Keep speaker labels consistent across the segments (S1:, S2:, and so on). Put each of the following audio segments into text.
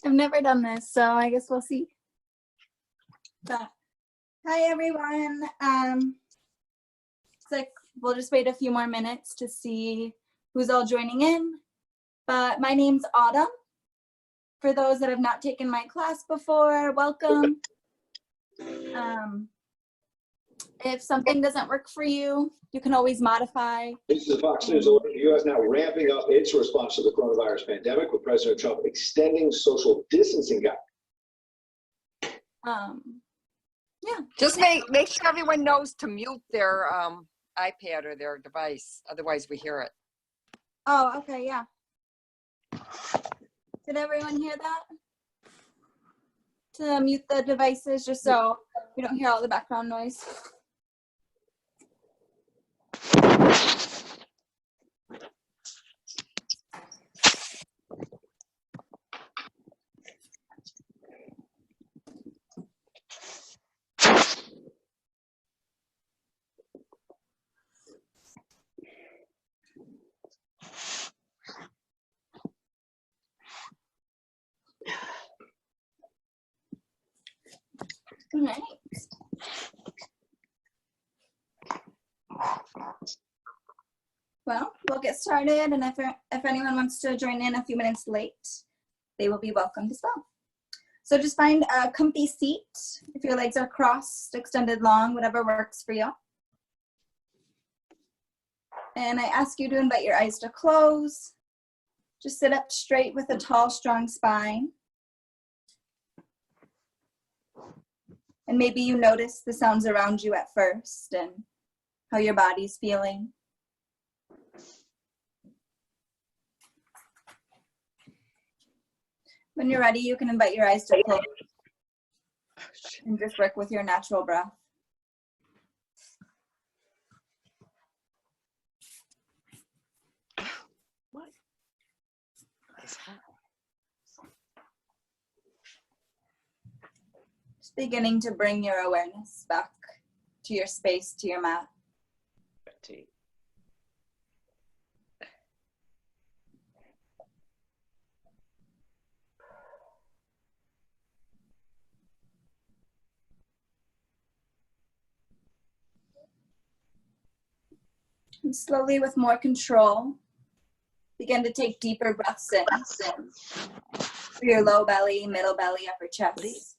S1: I've never done this, so I guess we'll see. But, hi everyone. It's like we'll just wait a few more minutes to see who's all joining in. But my name's Autumn. For those that have not taken my class before, welcome. If something doesn't work for you, you can always modify.
S2: This is Fox News alert. The U.S. now ramping up its response to the coronavirus pandemic, with President Trump extending social distancing guidelines.
S1: Yeah.
S3: Just make sure everyone knows to mute their iPad or their device. Otherwise, we hear it.
S1: Oh, okay, yeah. Did everyone hear that? To mute the devices just so we don't hear all the background noise. All right. Well, we'll get started, and if anyone wants to join in a few minutes late, they will be welcomed as well. So just find a comfy seat. If your legs are crossed, extended long, whatever works for you. And I ask you to invite your eyes to close. Just sit up straight with a tall, strong spine. And maybe you notice the sounds around you at first and how your body's feeling. When you're ready, you can invite your eyes to close and just work with your natural breath.
S3: What is that?
S1: Just beginning to bring your awareness back to your space, to your mat. And slowly, with more control, begin to take deeper breaths in through your low belly, middle belly, upper chest.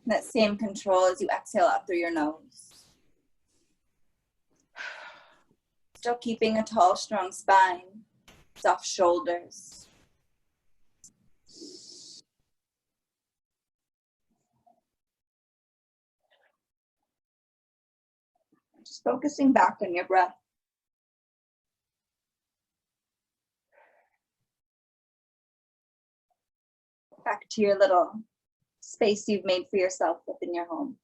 S1: And that same control as you exhale out through your nose. Still keeping a tall, strong spine, soft shoulders. Just focusing back on your breath. Back to your little space you've made for yourself within your home.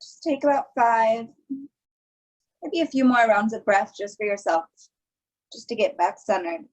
S1: Just take about 5, maybe a few more rounds of breath just for yourself, just to get back centered.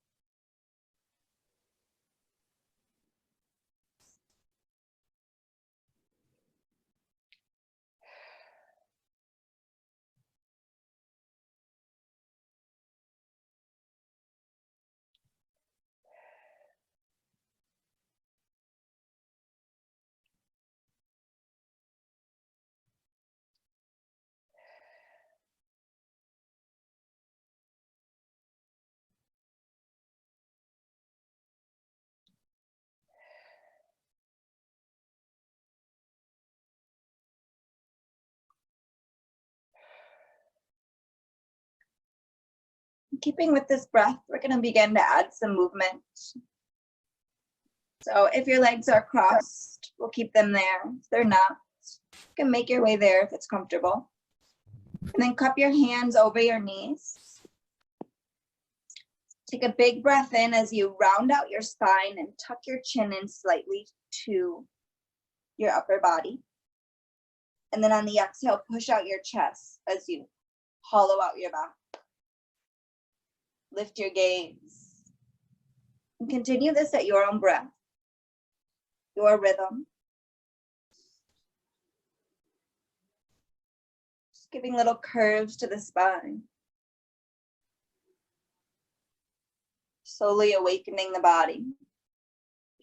S1: Keeping with this breath, we're going to begin to add some movement. So if your legs are crossed, we'll keep them there. If they're not, you can make your way there if it's comfortable. And then cup your hands over your knees. Take a big breath in as you round out your spine and tuck your chin in slightly to your upper body. And then on the exhale, push out your chest as you hollow out your back. Lift your gaze. And continue this at your own breath, your rhythm. Just giving little curves to the spine. Slowly awakening the body,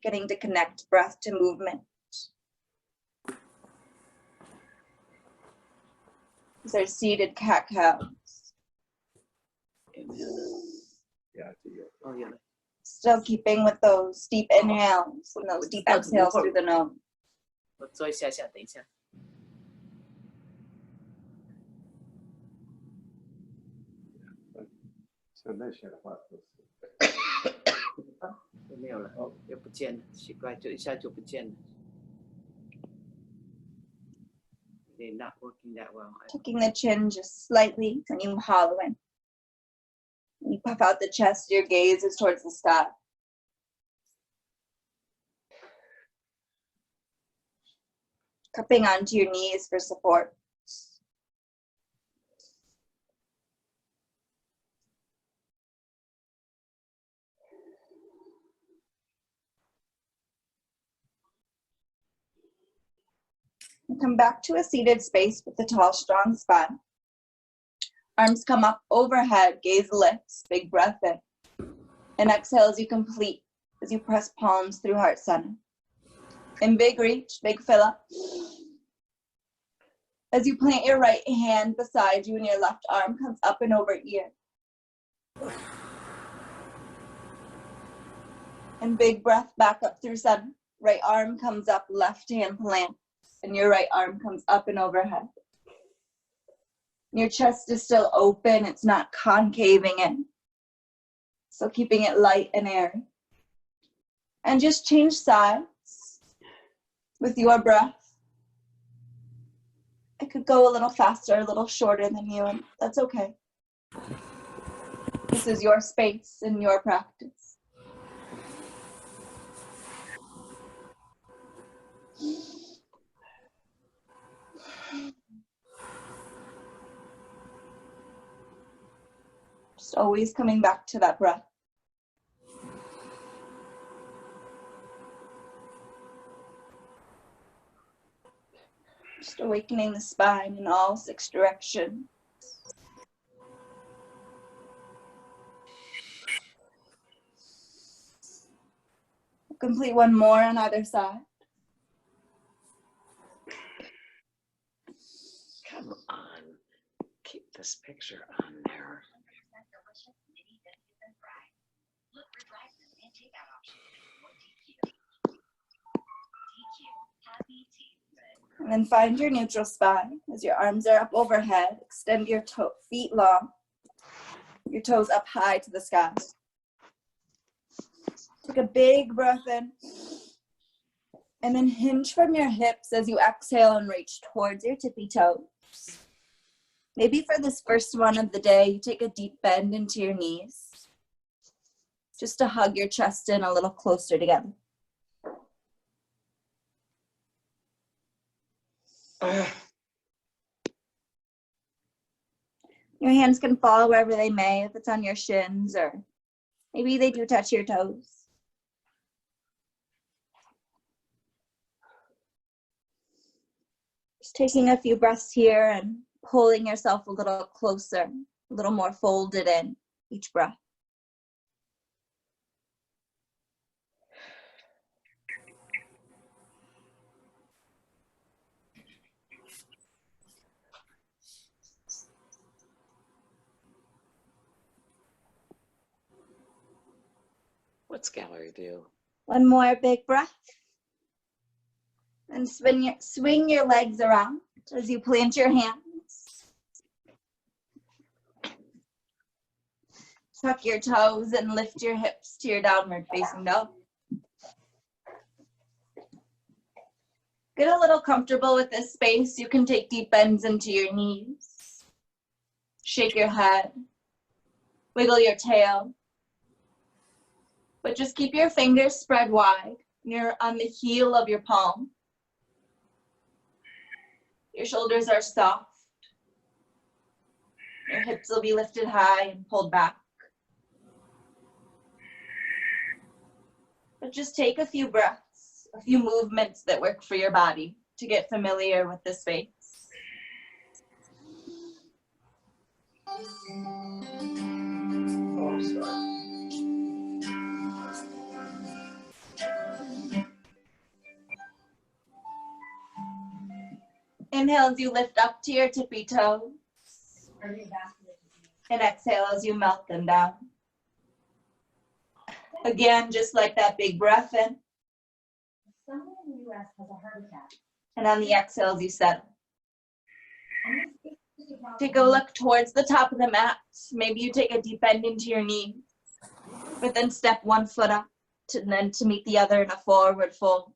S1: getting to connect breath to movement. These are seated cat-cows. Still keeping with those deep inhales and those deep exhales through the nose.
S4: 我做一下下，等一下。
S2: 像那些的话都是。
S4: 没有了，又不见了，奇怪，就一下就不见了。They're not working that well.
S1: Tucking the chin just slightly when you hollow in. When you puff out the chest, your gaze is towards the sky. Cupping onto your knees for support. And come back to a seated space with a tall, strong spine. Arms come up overhead, gaze lifts, big breath in. And exhale as you complete, as you press palms through heart center. And big reach, big fill up. As you plant your right hand beside you and your left arm comes up and over ear. And big breath back up through center. Right arm comes up, left hand plants, and your right arm comes up and overhead. Your chest is still open, it's not concaving in. So keeping it light and airy. And just change sides with your breath. I could go a little faster, a little shorter than you, and that's okay. This is your space and your practice. Just always coming back to that breath. Just awakening the spine in all 6 directions. Complete one more on either side.
S4: Come on, keep this picture on there.
S1: And then find your neutral spine as your arms are up overhead. Extend your feet long. Your toes up high to the sky. Take a big breath in. And then hinge from your hips as you exhale and reach towards your tippy toes. Maybe for this first one of the day, you take a deep bend into your knees. Just to hug your chest in a little closer together. Your hands can fall wherever they may, if it's on your shins or maybe they do touch your toes. Just taking a few breaths here and pulling yourself a little closer, a little more folded in each breath.
S4: What's gallery view?
S1: One more big breath. And swing your legs around as you plant your hands. Tuck your toes and lift your hips to your downward facing dog. Get a little comfortable with this space. You can take deep bends into your knees. Shake your head. Wiggle your tail. But just keep your fingers spread wide. You're on the heel of your palm. Your shoulders are soft. Your hips will be lifted high and pulled back. But just take a few breaths, a few movements that work for your body to get familiar with the space.
S4: Oh, sorry.
S1: Inhale as you lift up to your tippy toes. And exhale as you melt them down. Again, just like that big breath in.
S5: Someone in the U.S. has a heart attack.
S1: And on the exhale as you settle. Take a look towards the top of the mat. Maybe you take a deep bend into your knees. But then step one foot up and then to meet the other in a forward fold.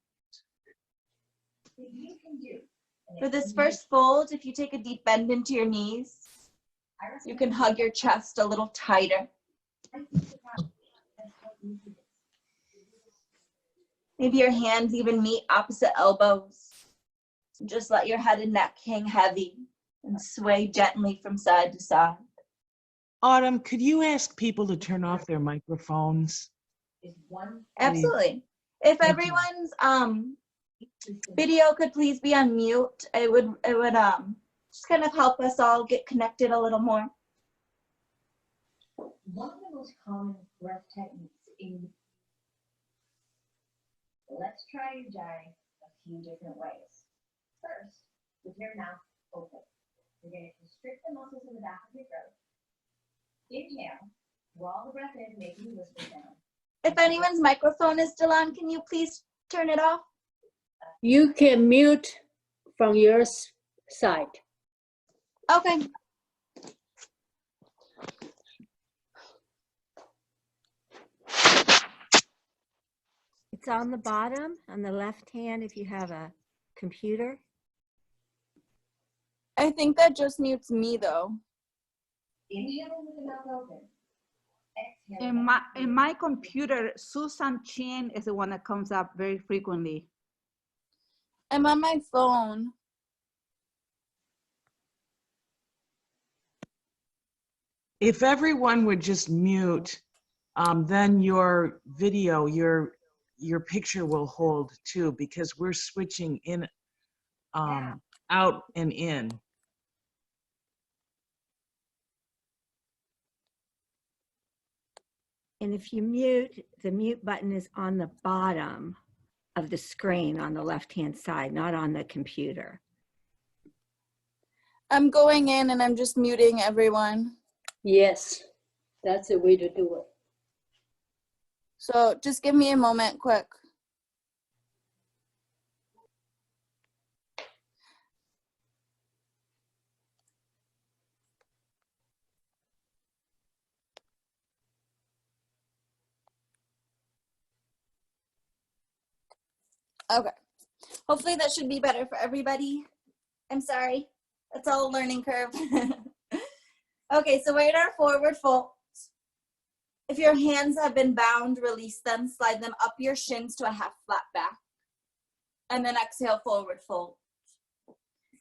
S1: For this first fold, if you take a deep bend into your knees, you can hug your chest a little tighter. Maybe your hands even meet opposite elbows. Just let your head and neck hang heavy and sway gently from side to side.
S6: Autumn, could you ask people to turn off their microphones?
S1: Absolutely. If everyone's video could please be on mute, it would just kind of help us all get connected a little more.
S5: One of the most common breath techniques in. Let's try your jive a few different ways. First, with your mouth open, you're going to constrict the muscles in the back of your throat. Inhale, draw the breath in, making you whisper sound.
S1: If anyone's microphone is still on, can you please turn it off?
S7: You can mute from your side.
S1: Okay.
S8: It's on the bottom, on the left hand if you have a computer.
S1: I think that just mutes me though.
S5: Inhale with the mouth open. Exhale.
S9: In my computer, Susan Chin is the one that comes up very frequently.
S1: I'm on my phone.
S6: If everyone would just mute, then your video, your picture will hold too, because we're switching in, out and in.
S8: And if you mute, the mute button is on the bottom of the screen on the left-hand side, not on the computer.
S1: I'm going in and I'm just muting everyone.
S7: Yes, that's the way to do it.
S1: So just give me a moment quick. Okay. Hopefully that should be better for everybody. I'm sorry. It's all a learning curve. Okay, so we're in our forward fold. If your hands have been bound, release them, slide them up your shins to a half flat back. And then exhale, forward fold.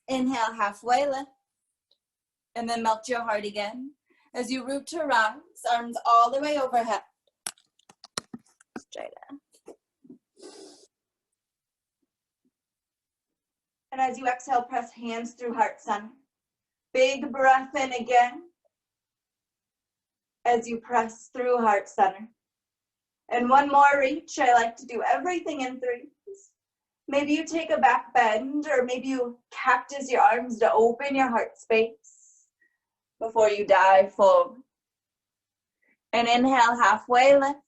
S1: Inhale, halfway lift. And then melt your heart again. As you root to rise, arms all the way overhead. Let's try that. And as you exhale, press hands through heart center. Big breath in again. As you press through heart center. And one more reach. I like to do everything in threes. Maybe you take a back bend, or maybe you cactus your arms to open your heart space before you dive forward. And inhale, halfway lift.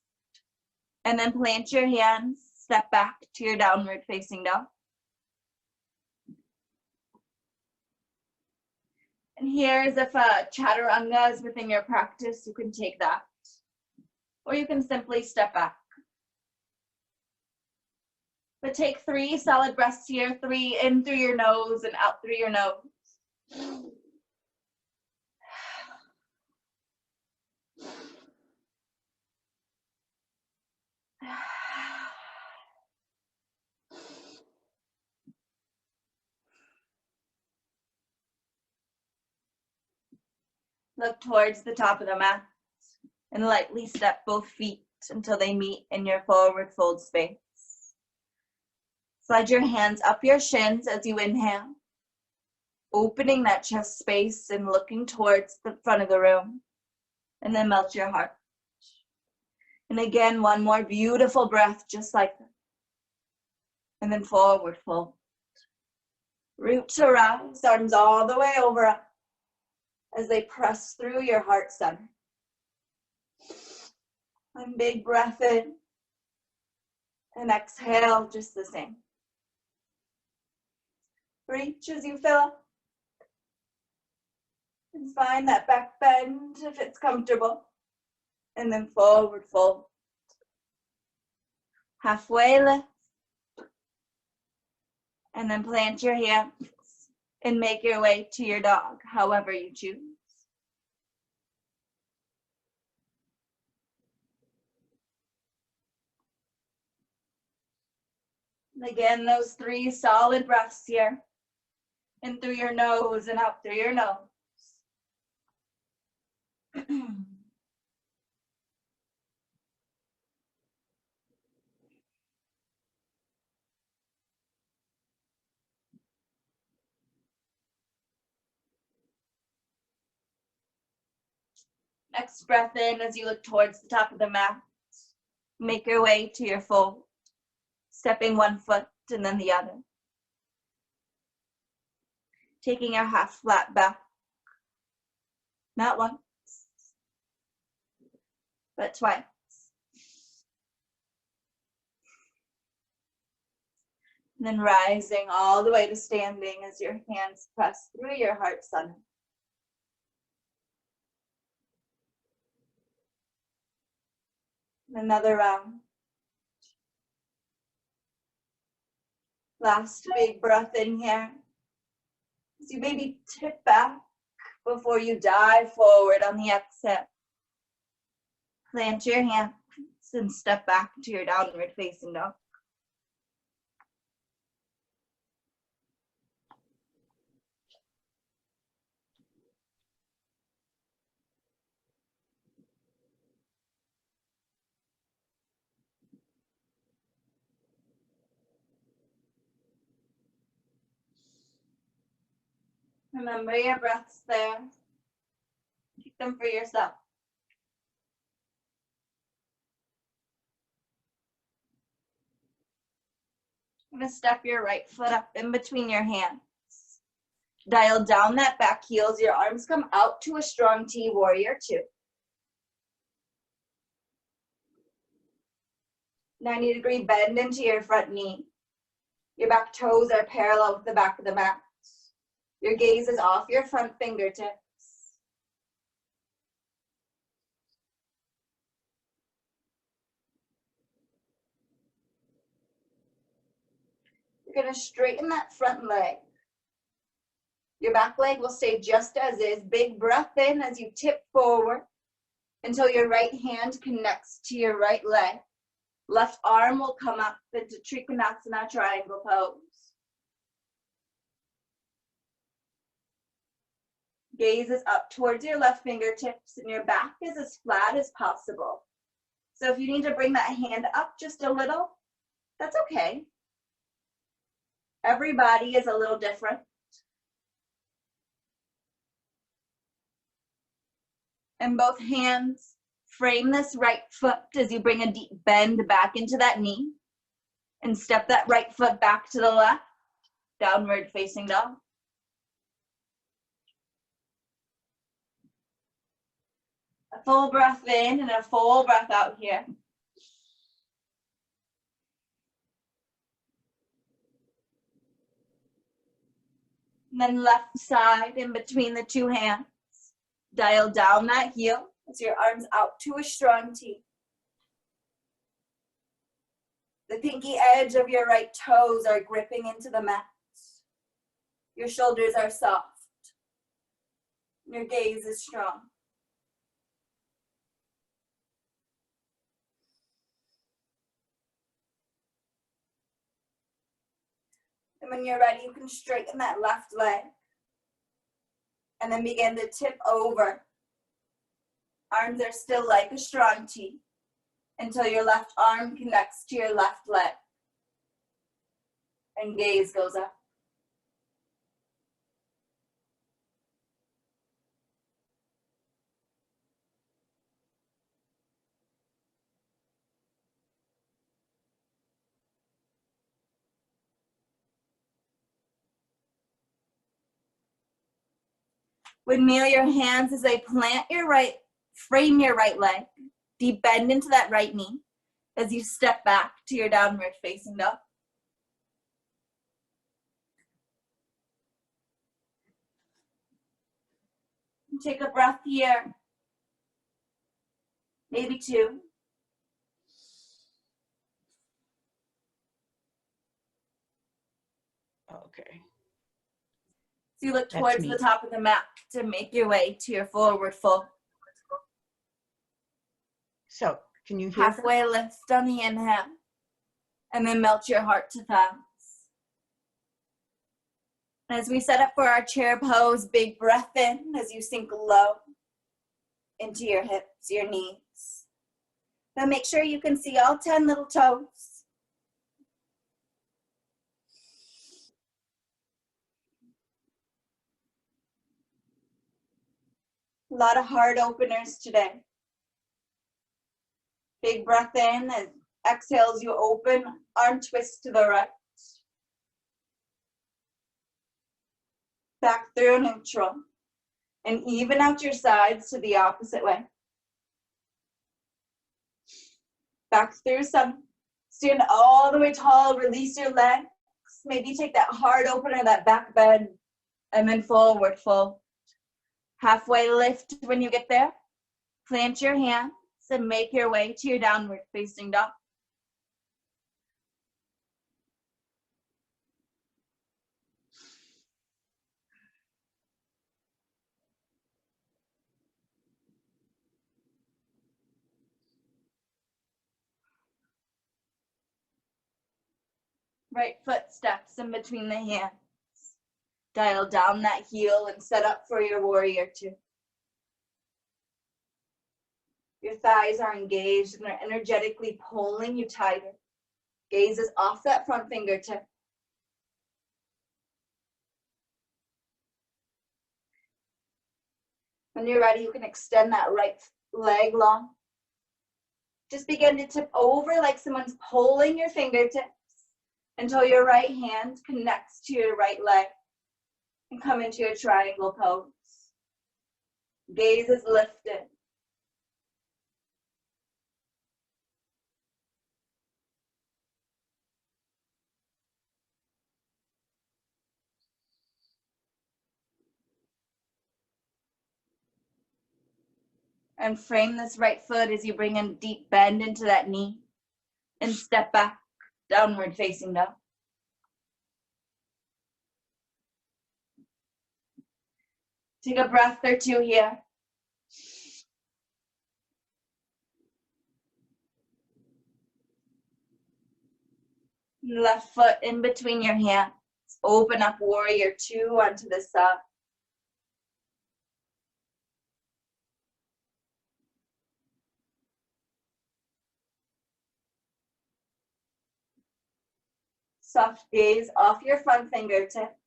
S1: And then plant your hands, step back to your downward facing dog. And here is if chaturanga is within your practice, you can take that. or you can simply step back. But take 3 solid breaths here, 3 in through your nose and out through your nose. Look towards the top of the mat and lightly step both feet until they meet in your forward fold space. Slide your hands up your shins as you inhale, opening that chest space and looking towards the front of the room, and then melt your heart. And again, one more beautiful breath just like that. And then forward fold. Root to rise, arms all the way over up as they press through your heart center. One big breath in and exhale just the same. Reach as you fill up and find that back bend if it's comfortable, and then forward fold. Halfway lift, and then plant your hands and make your way to your dog, however you choose. And again, those 3 solid breaths here, in through your nose and out through your nose. Next breath in as you look towards the top of the mat. Make your way to your fold, stepping one foot and then the other. Taking your half flat back, not once, but twice. And then rising all the way to standing as your hands press through your heart center. Another round. Last big breath in here. As you maybe tip back before you dive forward on the exhale. Plant your hands and step back to your downward facing dog. Remember your breaths there. Take them for yourself. I'm going to step your right foot up in between your hands. Dial down that back heel as your arms come out to a strong T, warrior 2. 90-degree bend into your front knee. Your back toes are parallel with the back of the mat. Your gaze is off your front fingertips. You're going to straighten that front leg. Your back leg will stay just as is. Big breath in as you tip forward until your right hand connects to your right leg. Left arm will come up into Trikonasana triangle pose. Gaze is up towards your left fingertips and your back is as flat as possible. So if you need to bring that hand up just a little, that's okay. Every body is a little different. And both hands frame this right foot as you bring a deep bend back into that knee and step that right foot back to the left, downward facing dog. A full breath in and a full breath out here. And then left side in between the 2 hands. Dial down that heel as your arms out to a strong T. pinky edge of your right toes are gripping into the mat. Your shoulders are soft. Your gaze is strong. And when you're ready, you can straighten that left leg. And then begin to tip over. Arms are still like a strong T until your left arm connects to your left leg. And gaze goes up. Windmill your hands as they frame your right leg. Deep bend into that right knee as you step back to your downward facing dog. Take a breath here. Maybe two.
S6: Okay.
S1: So you look
S6: That's
S1: towards
S6: me.
S1: the top of the mat to make your way to your forward fold.
S6: So, can you hear her?
S1: Halfway lift on the inhale, and then melt your heart to thumbs. As we set up for our chair pose, big breath in as you sink low into your hips, your knees. Now make sure you can see all 10 little toes. A lot of heart openers today. Big breath in as exhales you open, arm twist to the right. Back through neutral. And even out your sides to the opposite way. Back through some. Stand all the way tall, release your legs. Maybe take that heart opener, that back bend, and then forward fold. Halfway lift when you get there. Plant your hands and make your way to your downward facing dog. Right foot steps in between the hands. Dial down that heel and set up for your warrior two. Your thighs are engaged and they're energetically pulling you tighter. Gaze is off that front fingertip. When you're ready, you can extend that right leg long. Just begin to tip over like someone's pulling your fingertips until your right hand connects to your right leg and come into your triangle pose. Gaze is lifted. And frame this right foot as you bring a deep bend into that knee and step back, downward facing dog. Take a breath or two here. Left foot in between your hands. Open up warrior two onto the side. Soft gaze off your front fingertips.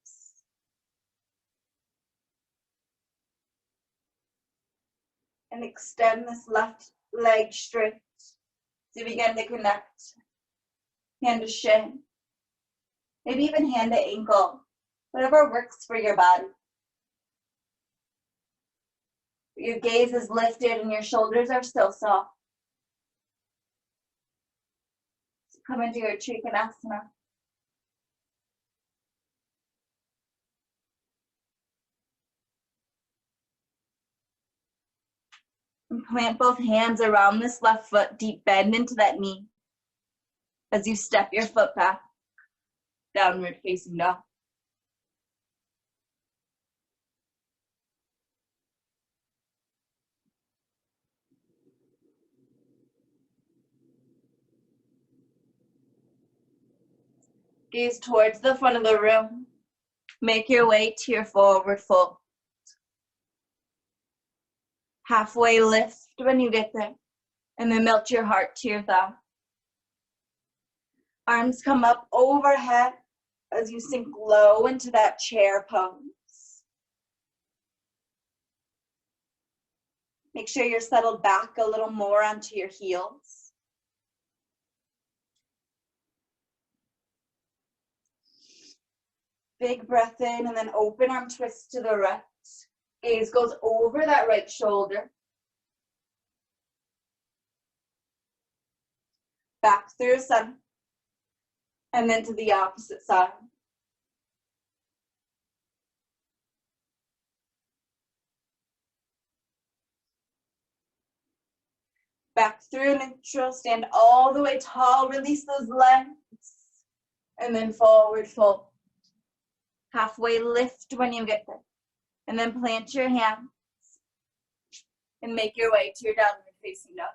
S1: And extend this left leg straight. So you begin to connect hand to shin. Maybe even hand to ankle. Whatever works for your body. Your gaze is lifted and your shoulders are still soft. So come into your Trikonasana. And plant both hands around this left foot, deep bend into that knee. as you step your foot back, downward facing dog. Gaze towards the front of the room. Make your way to your forward fold. Halfway lift when you get there, and then melt your heart to your thumb. Arms come up overhead as you sink low into that chair pose. Make sure you're settled back a little more onto your heels. Big breath in and then open arm twist to the right. Gaze goes over that right shoulder. Back through sun. And then to the opposite side. Back through neutral, stand all the way tall, release those legs. And then forward fold. Halfway lift when you get there. And then plant your hands. And make your way to your downward facing dog.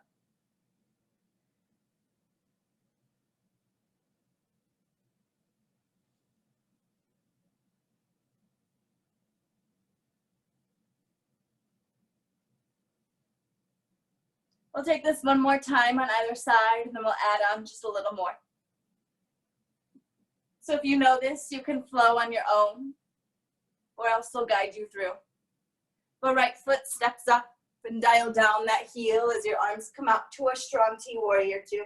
S1: We'll take this one more time on either side, and then we'll add on just a little more. So if you know this, you can flow on your own, or else we'll guide you through. The right foot steps up and dial down that heel as your arms come out to a strong T warrior two.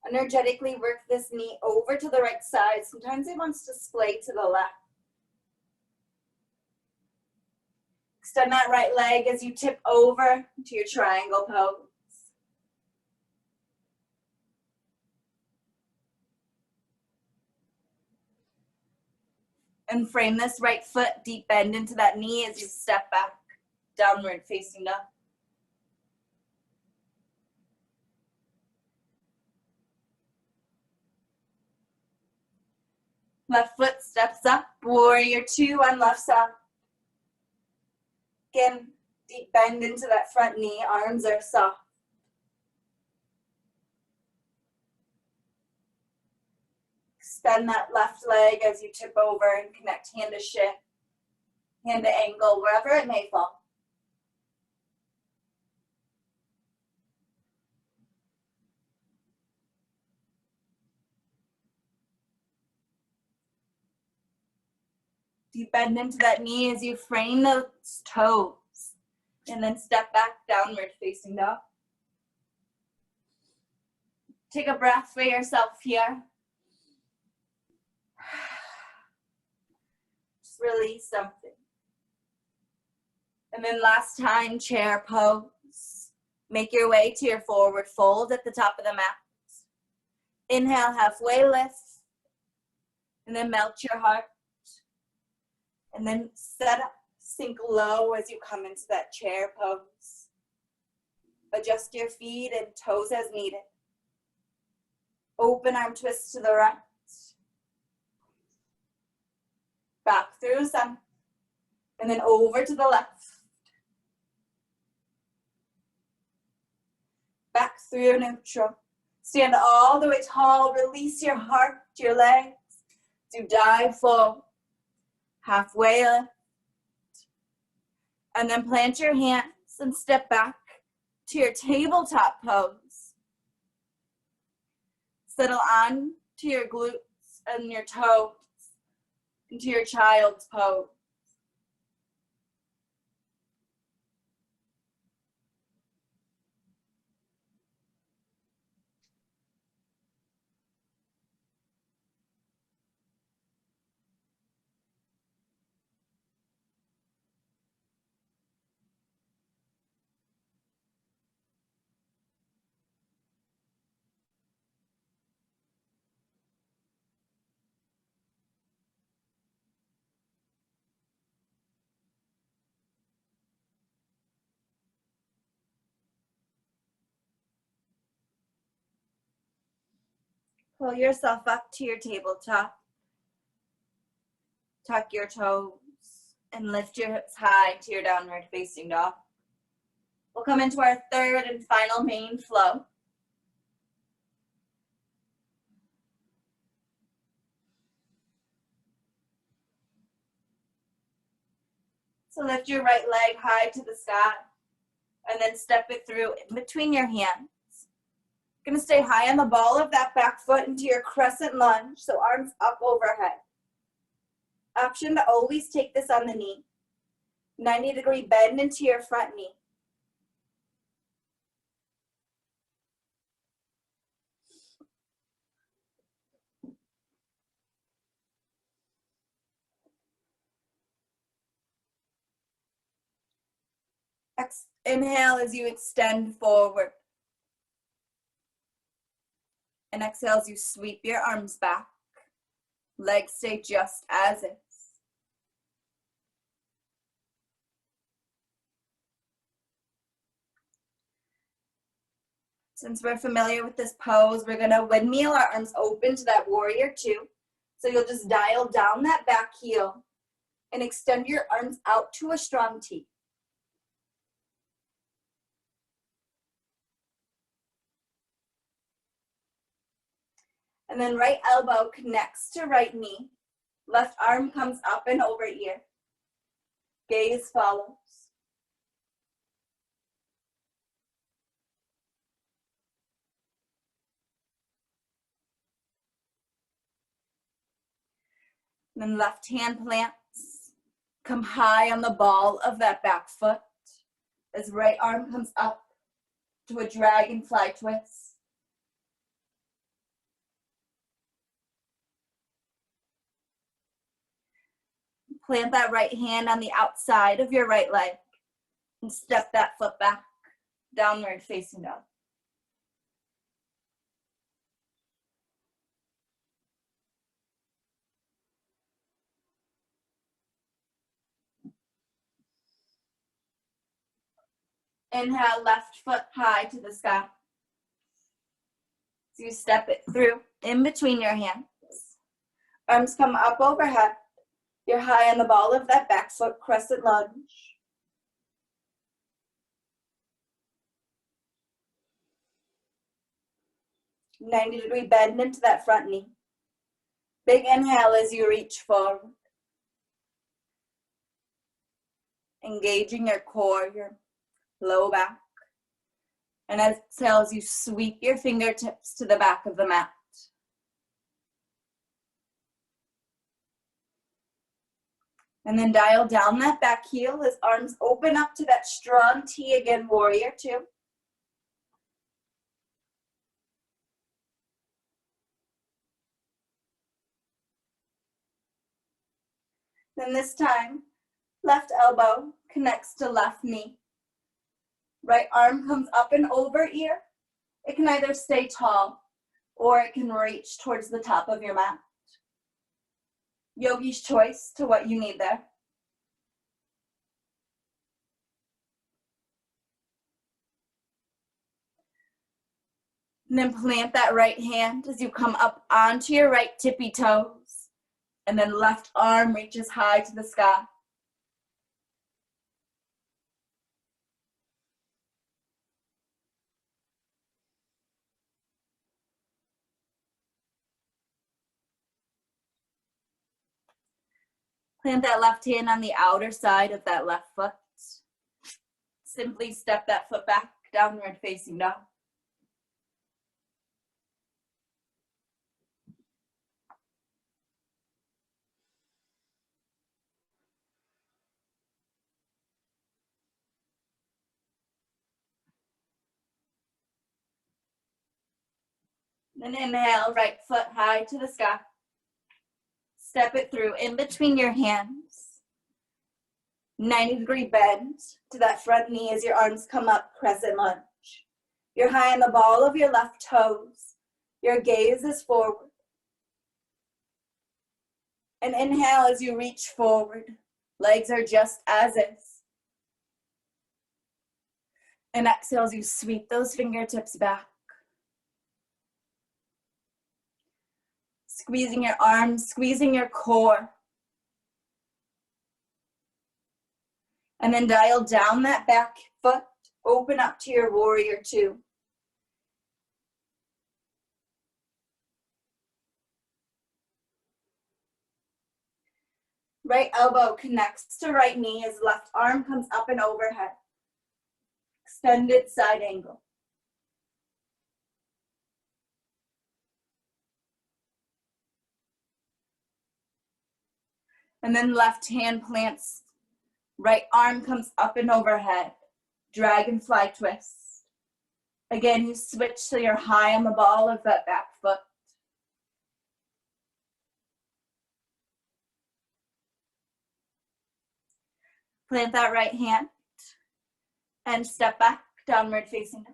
S1: Energetically work this knee over to the right side. Sometimes it wants to splay to the left. Extend that right leg as you tip over to your triangle pose. And frame this right foot, deep bend into that knee as you step back, downward facing dog. Left foot steps up, warrior two on left side. Again, deep bend into that front knee, arms are soft. Extend that left leg as you tip over and connect hand to shin, hand to ankle, wherever it may fall. Deep bend into that knee as you frame those toes. And then step back, downward facing dog. Take a breath for yourself here. Just release something. And then last time, chair pose. Make your way to your forward fold at the top of the mat. Inhale, halfway lift. And then melt your heart. And then set up, sink low as you come into that chair pose. Adjust your feet and toes as needed. Open arm twist to the right. Back through sun. And then over to the left. Back through neutral. Stand all the way tall. Release your heart, your legs. To dive forward. Halfway lift. And then plant your hands and step back to your tabletop pose. Settle on to your glutes and your toes into your child's pose. Pull yourself up to your tabletop. Tuck your toes and lift your hips high to your downward facing dog. We'll come into our third and final main flow. So lift your right leg high to the sky and then step it through in between your hands. You're gonna stay high on the ball of that back foot into your crescent lunge, so arms up overhead. Option to always take this on the knee. 90-degree bend into your front knee. Inhale as you extend forward. And exhale as you sweep your arms back. Legs stay just as is. Since we're familiar with this pose, we're gonna windmill our arms open to that warrior two. So you'll just dial down that back heel and extend your arms out to a strong T. And then right elbow connects to right knee. Left arm comes up and over ear. Gaze follows. And then left hand plants. Come high on the ball of that back foot as right arm comes up to a dragonfly twist. Plant that right hand on the outside of your right leg and step that foot back, downward facing dog. Inhale, left foot high to the sky. So you step it through in between your hands. Arms come up overhead. You're high on the ball of that back foot, crescent lunge. '90-degree bend into that front knee. Big inhale as you reach forward. Engaging your core, your low back. And exhale as you sweep your fingertips to the back of the mat. And then dial down that back heel as arms open up to that strong T again, warrior two. Then this time, left elbow connects to left knee. Right arm comes up and over ear. It can either stay tall or it can reach towards the top of your mat. Yogi's choice to what you need there. And then plant that right hand as you come up onto your right tippy toes. And then left arm reaches high to the sky. Plant that left hand on the outer side of that left foot. Simply step that foot back, downward facing dog. Then inhale, right foot high to the sky. Step it through in between your hands. 90-degree bend to that front knee as your arms come up, crescent lunge. You're high on the ball of your left toes. Your gaze is forward. And inhale as you reach forward. Legs are just as is. And exhale as you sweep those fingertips back. Squeezing your arms, squeezing your core. And then dial down that back foot, open up to your warrior two. Right elbow connects to right knee as left arm comes up and overhead. Extended side angle. And then left hand plants, right arm comes up and overhead. Dragonfly twist. Again, you switch so you're high on the ball of that back foot. Plant that right hand and step back, downward facing dog.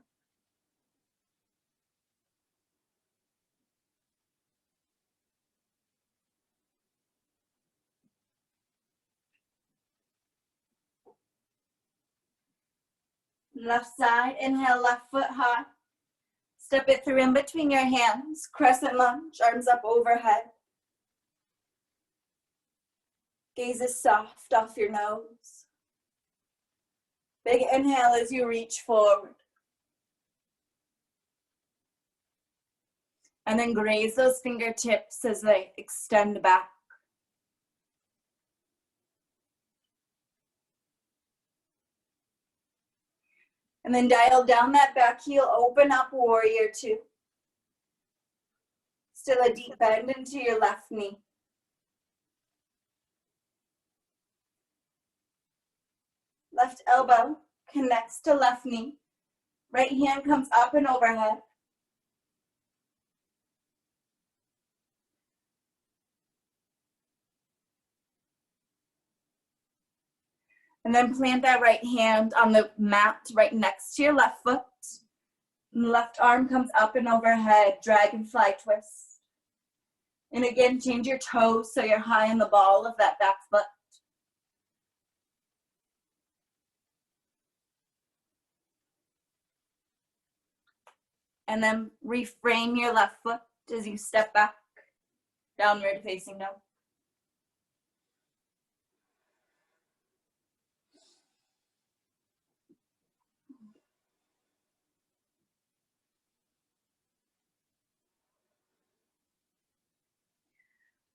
S1: Left side, inhale, left foot high. Step it through in between your hands, crescent lunge, arms up overhead. Gaze is soft off your nose. Big inhale as you reach forward. And then graze those fingertips as they extend back. And then dial down that back heel, open up warrior two. Still a deep bend into your left knee. Left elbow connects to left knee. Right hand comes up and overhead. And then plant that right hand on the mat right next to your left foot. And left arm comes up and overhead, dragonfly twist. And again, change your toes so you're high on the ball of that back foot. And then reframe your left foot as you step back, downward facing dog.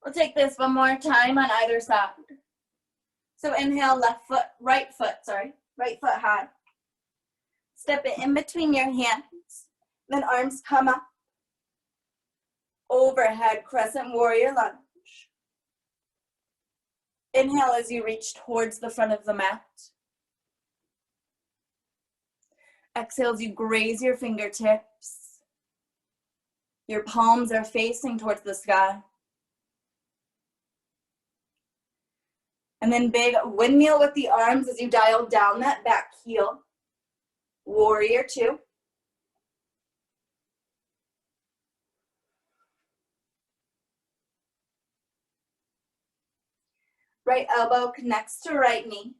S1: We'll take this one more time on either side. So inhale, right foot high. Step it in between your hands. Then arms come up. Overhead, crescent warrior lunge. Inhale as you reach towards the front of the mat. Exhale as you graze your fingertips. Your palms are facing towards the sky. And then big windmill with the arms as you dial down that back heel. Warrior two. Right elbow connects to right knee.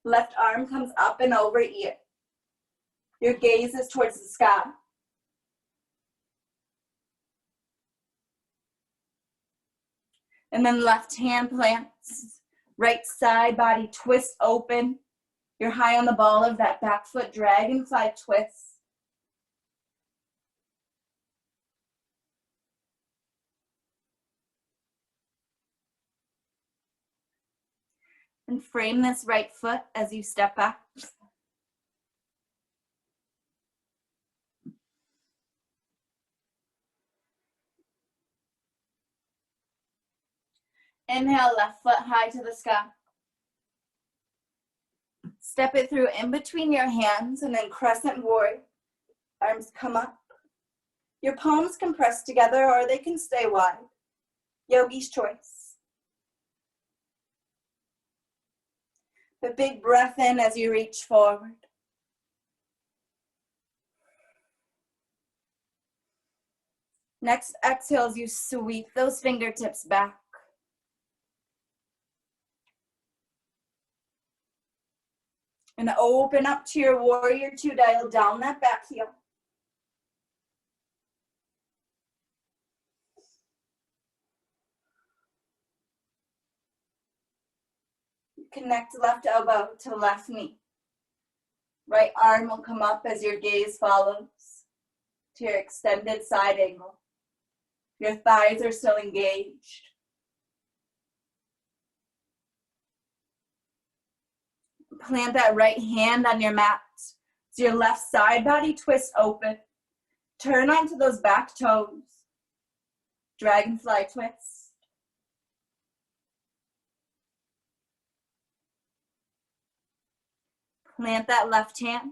S1: Left arm comes up and over ear. Your gaze is towards the sky. And then left hand plants. Right side body twist open. You're high on the ball of that back foot, dragonfly twist. And frame this right foot as you step back. Inhale, left foot high to the sky. Step it through in between your hands and then crescent warrior. Arms come up. Your palms can press together or they can stay wide. Yogi's choice. A big breath in as you reach forward. Next exhale as you sweep those fingertips back. And open up to your warrior two, dial down that back heel. Connect left elbow to left knee. Right arm will come up as your gaze follows to your extended side angle. Your thighs are still engaged. Plant that right hand on your mat. So your left side body twists open. Turn onto those back toes. Dragonfly twist. Plant that left hand.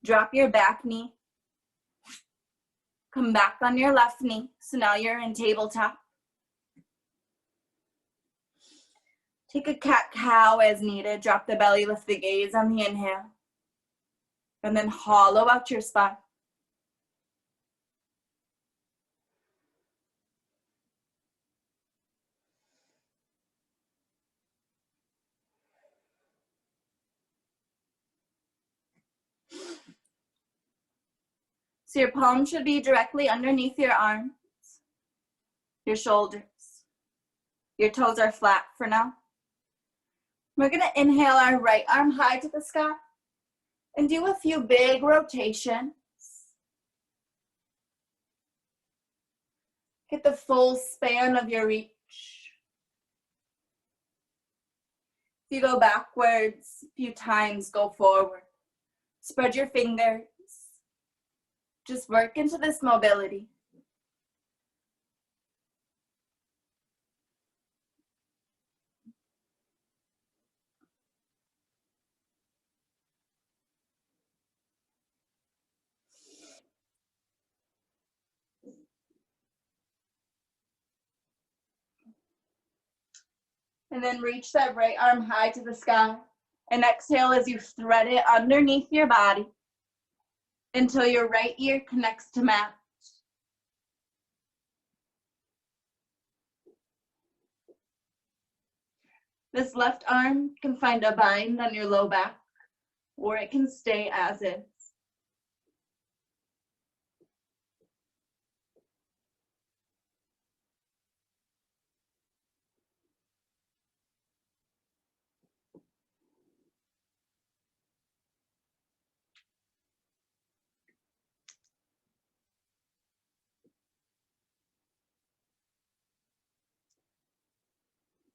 S1: Drop your back knee. Come back on your left knee. So now you're in tabletop. Take a cat-cow as needed. Drop the belly, lift the gaze on the inhale. And then hollow out your spine. So your palm should be directly underneath your arms, your shoulders. Your toes are flat for now. We're gonna inhale our right arm high to the sky and do a few big rotations. Get the full span of your reach. If you go backwards a few times, go forward. Spread your fingers. Just work into this mobility. And then reach that right arm high to the sky. And exhale as you thread it underneath your body until your right ear connects to mat. This left arm can find a bind on your low back, or it can stay as is.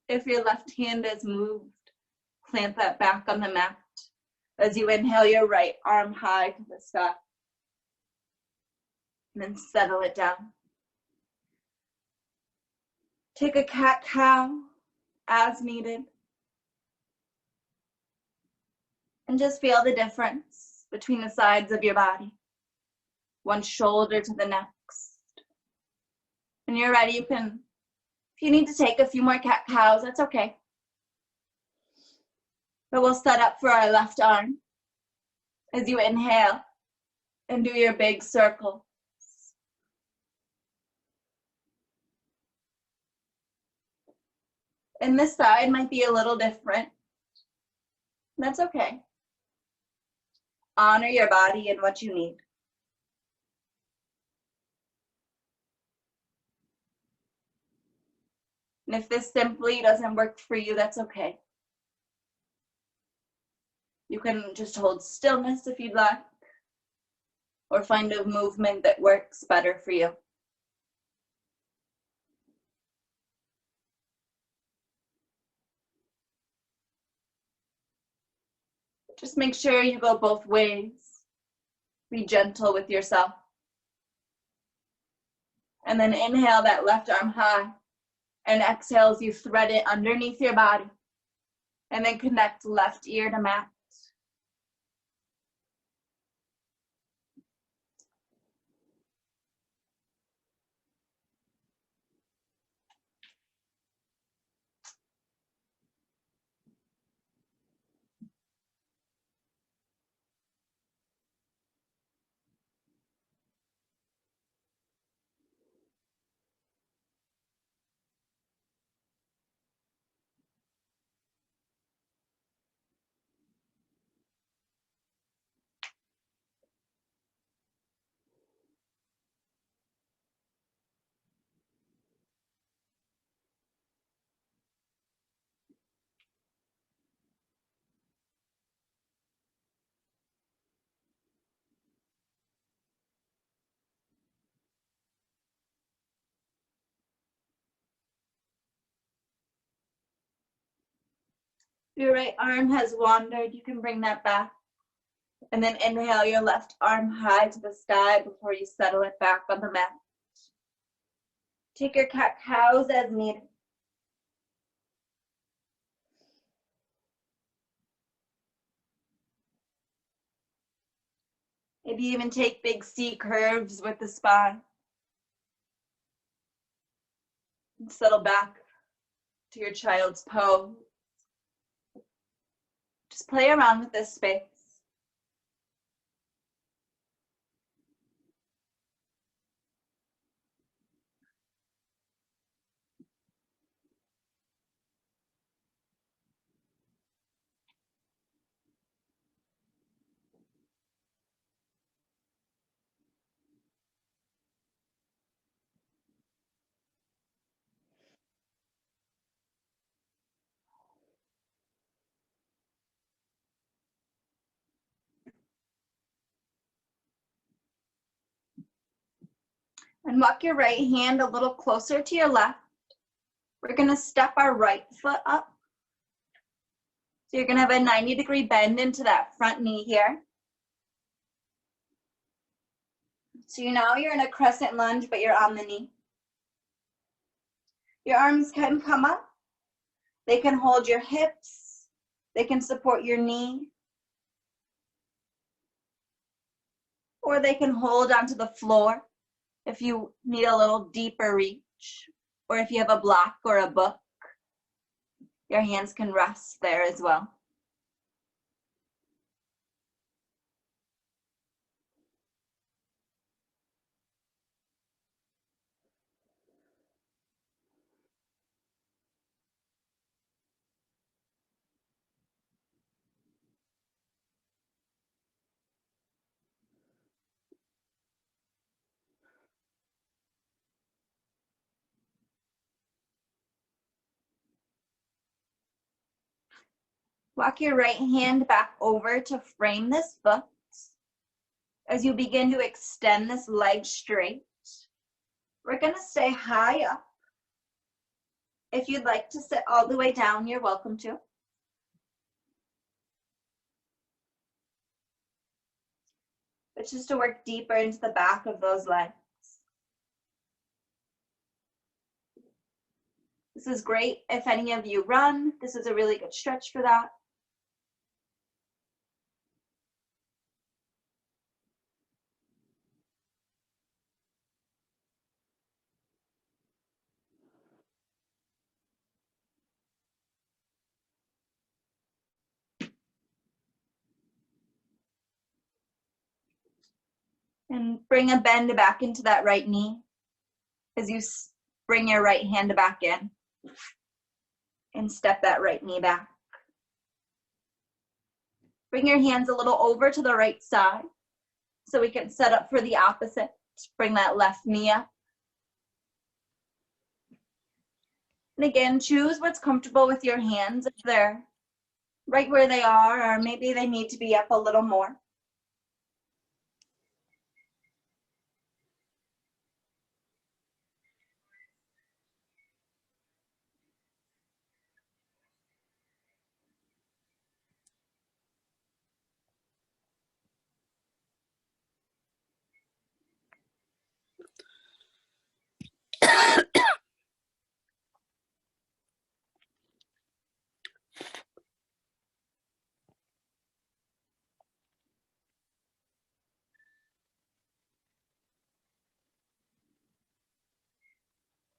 S1: If your left hand is moved, plant that back on the mat as you inhale your right arm high to the sky. And then settle it down. Take a cat-cow as needed. And just feel the difference between the sides of your body. One shoulder to the next. When you're ready, you can, if you need to take a few more cat-cows, that's okay. But we'll set up for our left arm as you inhale and do your big circle. And this side might be a little different. That's okay. Honor your body and what you need. And if this simply doesn't work for you, that's okay. You can just hold stillness if you'd like, or find a movement that works better for you. Just make sure you go both ways. Be gentle with yourself. And then inhale that left arm high, and exhale as you thread it underneath your body. And then connect left ear to mat. Your right arm has wandered, you can bring that back. And then inhale your left arm high to the sky before you settle it back on the mat. Take your cat-cows as needed. Maybe even take big C curves with the spine. And settle back to your child's pose. Just play around with this space. And walk your right hand a little closer to your left. We're gonna step our right foot up. So you're gonna have a 90-degree bend into that front knee here. So now you're in a crescent lunge, but you're on the knee. Your arms can come up. They can hold your hips. They can support your knee. Or they can hold onto the floor if you need a little deeper reach. Or if you have a block or a book, your hands can rest there as well. Walk your right hand back over to frame this foot as you begin to extend this leg straight. We're gonna stay high up. If you'd like to sit all the way down, you're welcome to. But just to work deeper into the back of those legs. This is great if any of you run. This is a really good stretch for that. And bring a bend back into that right knee as you bring your right hand back in and step that right knee back. Bring your hands a little over to the right side so we can set up for the opposite. Bring that left knee up. And again, choose what's comfortable with your hands. If they're right where they are, or maybe they need to be up a little more.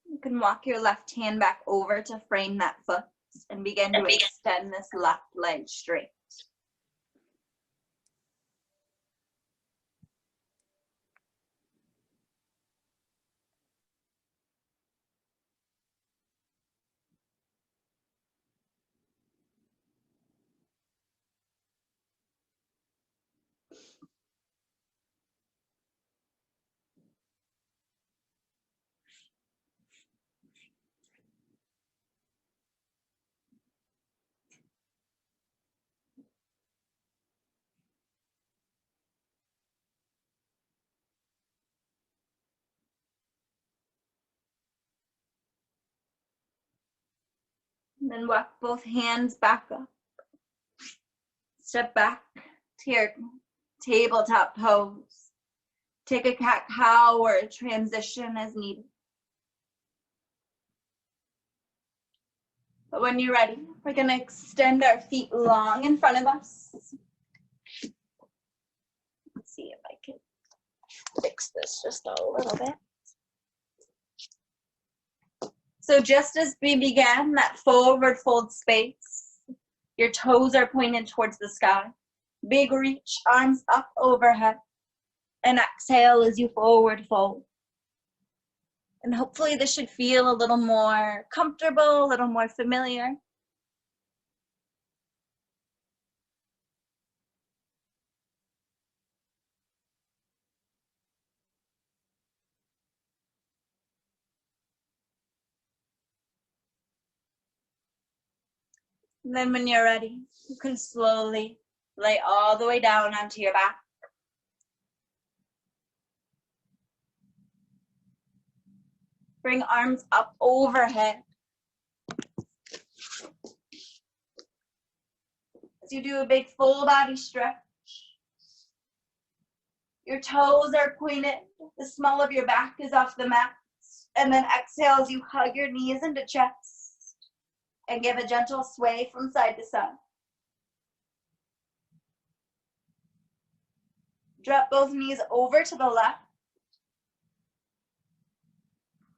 S1: You can walk your left hand back over to frame that foot and begin to extend this left leg straight. And then walk both hands back up. Step back to your tabletop pose. Take a cat-cow or a transition as needed. But when you're ready, we're gonna extend our feet long in front of us. Let's see if I can fix this just a little bit. So just as we began that forward fold space, your toes are pointed towards the sky. Big reach, arms up overhead. And exhale as you forward fold. And hopefully this should feel a little more comfortable, a little more familiar. And then when you're ready, you can slowly lay all the way down onto your back. Bring arms up overhead. As you do a big full body stretch. Your toes are pointed, the small of your back is off the mat. And then exhale as you hug your knees into chest and give a gentle sway from side to side. Drop both knees over to the left.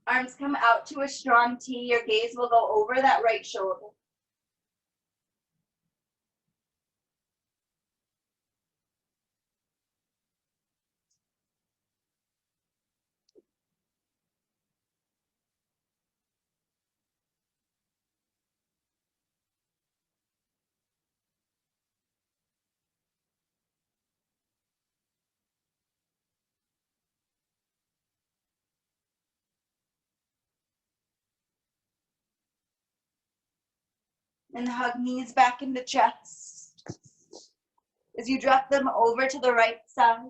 S1: Arms come out to a strong T. Your gaze will go over that right shoulder. And hug knees back into chest. As you drop them over to the right side,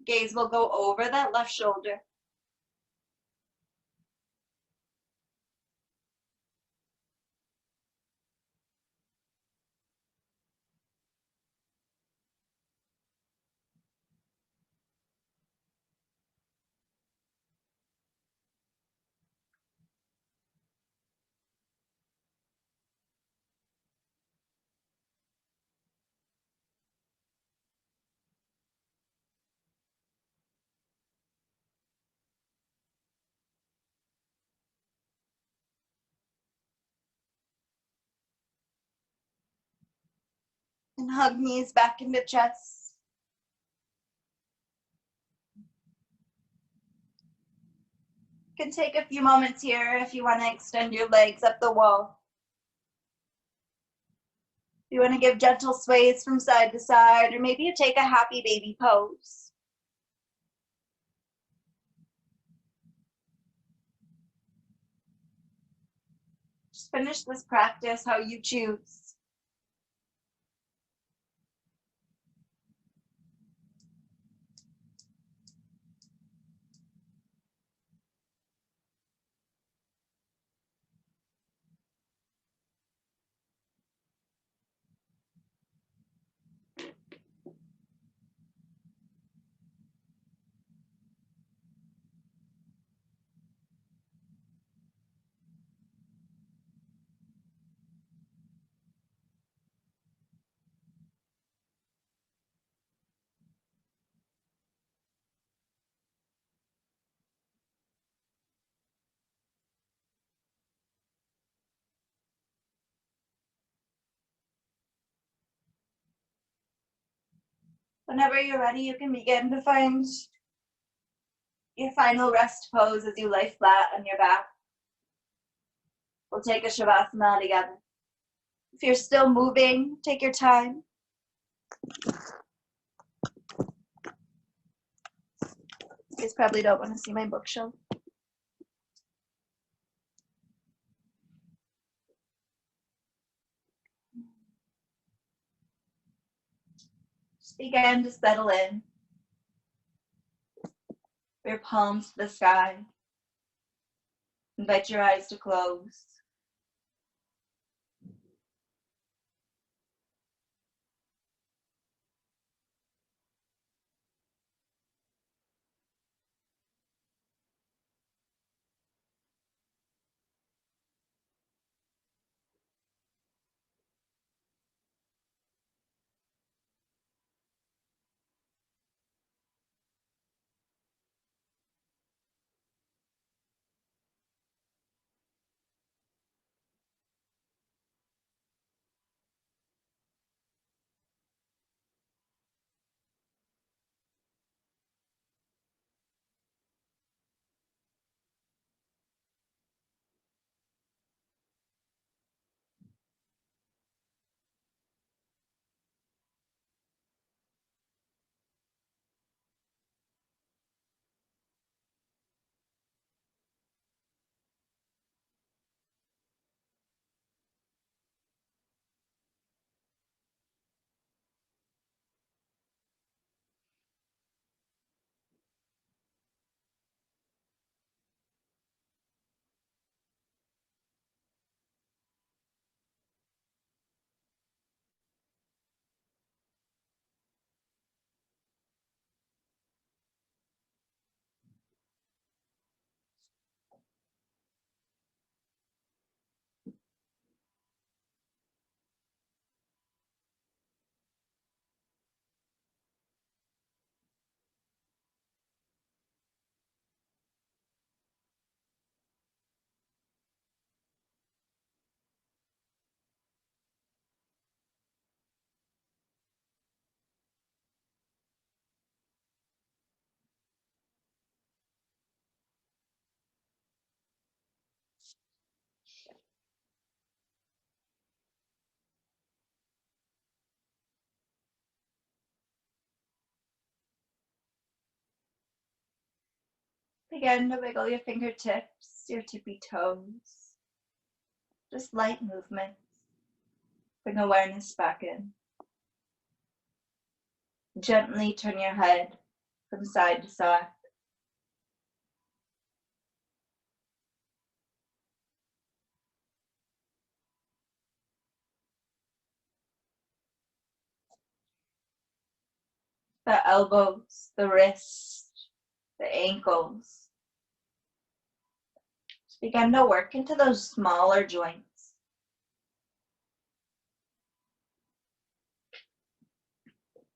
S1: gaze will go over that left shoulder. And hug knees back into chest. You can take a few moments here if you want to extend your legs up the wall. You want to give gentle sways from side to side, or maybe you take a happy baby pose. Just finish this practice how you choose. Whenever you're ready, you can begin to find your final rest pose as you lay flat on your back. We'll take a Shavasana together. If you're still moving, take your time. You guys probably don't want to see my bookshelf. Just begin to settle in. Your palms to the sky. Invite your eyes to close. Begin to wiggle your fingertips, your tippy toes. Just light movements. Bring awareness back in. Gently turn your head from side to side. The elbows, the wrists, the ankles. Just begin to work into those smaller joints.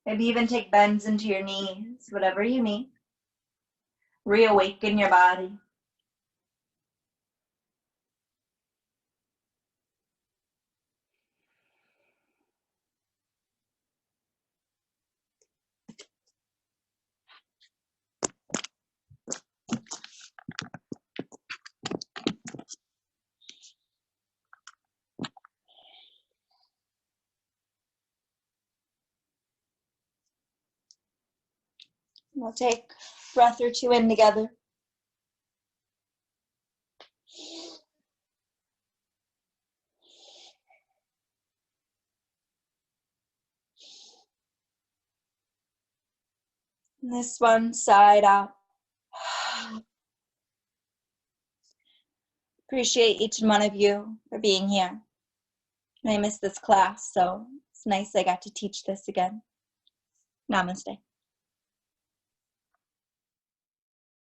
S1: Maybe even take bends into your knees, whatever you need. Reawaken your body. We'll take a breath or two in together. And this one side out. Appreciate each one of you for being here. I missed this class, so it's nice I got to teach this again. Namaste.